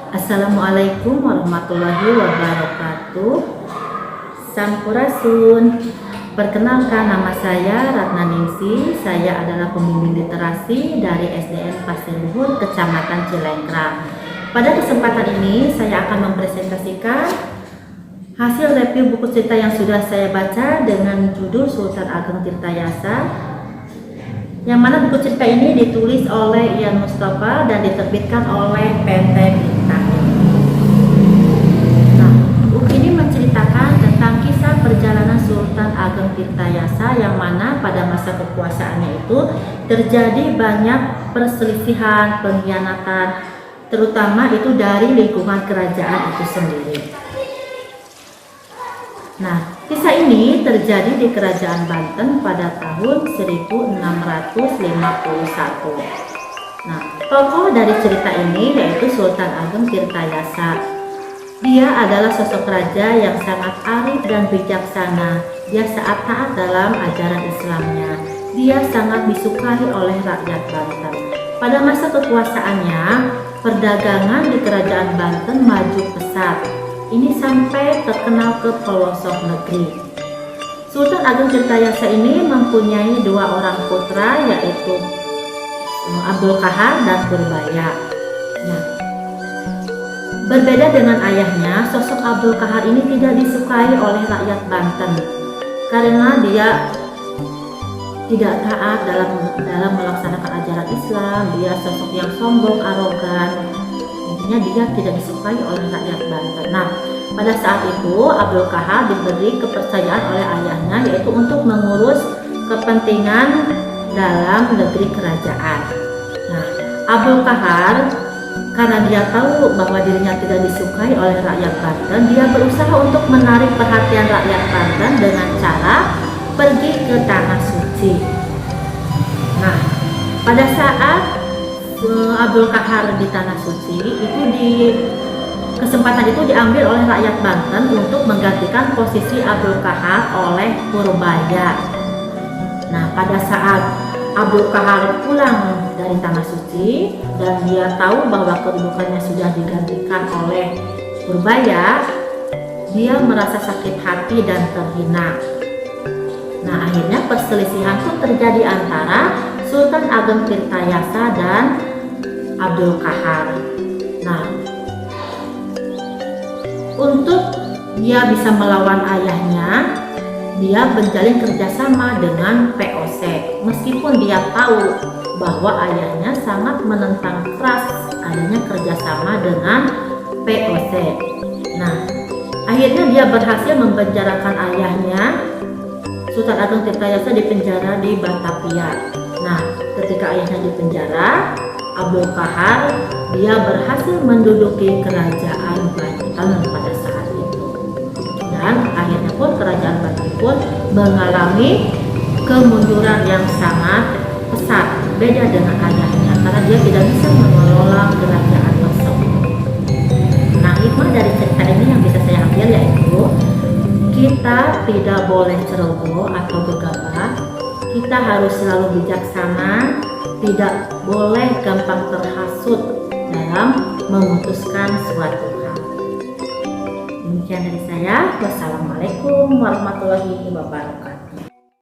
Assalamualaikum warahmatullahi wabarakatuh. Sampurasun. Perkenalkan, nama saya Ratna Ningsi. Saya adalah pembimbing literasi dari SDN Pasir Luhur, Kecamatan Cilengkrang. Pada kesempatan ini saya akan mempresentasikan hasil review buku cerita yang sudah saya baca dengan judul Sultan Ageng Tirtayasa, yang mana buku cerita ini ditulis oleh Ian Mustafa dan diterbitkan oleh PT Bintang. Nah, buku ini menceritakan tentang kisah perjalanan Sultan Ageng Tirtayasa, yang mana pada masa kekuasaannya itu terjadi banyak perselisihan, pengkhianatan, terutama itu dari lingkungan kerajaan itu sendiri. Nah, kisah ini terjadi di Kerajaan Banten pada tahun 1651. Nah, tokoh dari cerita ini yaitu Sultan Ageng Tirtayasa. Dia adalah sosok raja yang sangat arif dan bijaksana. Dia sangat taat dalam ajaran Islamnya. Dia sangat disukai oleh rakyat Banten. Pada masa kekuasaannya, perdagangan di Kerajaan Banten maju pesat. Ini sampai terkenal ke pelosok negeri. Sultan Ageng Tirtayasa ini mempunyai dua orang putra, yaitu Abdul Kahar dan Purbaya. Nah, berbeda dengan ayahnya, sosok Abdul Kahar ini tidak disukai oleh rakyat Banten karena dia tidak taat dalam melaksanakan ajaran Islam. Dia sosok yang sombong, arogan. Intinya dia tidak disukai oleh rakyat Banten. Nah, pada saat itu Abdul Kahar diberi kepercayaan oleh ayahnya, yaitu untuk mengurus kepentingan dalam negeri kerajaan. Nah, Abdul Kahar karena dia tahu bahwa dirinya tidak disukai oleh rakyat Banten, dia berusaha untuk menarik perhatian rakyat Banten dengan cara pergi ke Tanah Suci. Nah, pada saat Abdul Kahar di Tanah Suci itu, di kesempatan itu diambil oleh rakyat Banten untuk menggantikan posisi Abdul Kahar oleh Purbaya. Nah, pada saat Abdul Kahar pulang dari Tanah Suci dan dia tahu bahwa kedudukannya sudah digantikan oleh Purbaya, dia merasa sakit hati dan terhina. Nah, akhirnya perselisihan pun terjadi antara Sultan Ageng Tirtayasa dan Abdul Kahar. Nah, untuk dia bisa melawan ayahnya, dia menjalin kerjasama dengan POC. Meskipun dia tahu bahwa ayahnya sangat menentang keras adanya kerjasama dengan POC. Nah, akhirnya dia berhasil mempenjarakan ayahnya. Sultan Ageng Tirtayasa dipenjara di Batavia. Nah, ketika ayahnya dipenjara, Abdul Kahar dia berhasil menduduki kerajaan Banten pada saat itu. Dan akhirnya pun kerajaan Banten pun mengalami kemunduran yang sangat pesat, beda dengan ayahnya karena dia tidak bisa mengelola kerajaan tersebut. Nah, hikmah dari cerita ini yang bisa saya ambil yaitu kita tidak boleh ceroboh atau gegabah. Kita harus selalu bijaksana, tidak boleh gampang terhasut dalam memutuskan suatu hal. Demikian dari saya. Wassalamualaikum warahmatullahi wabarakatuh.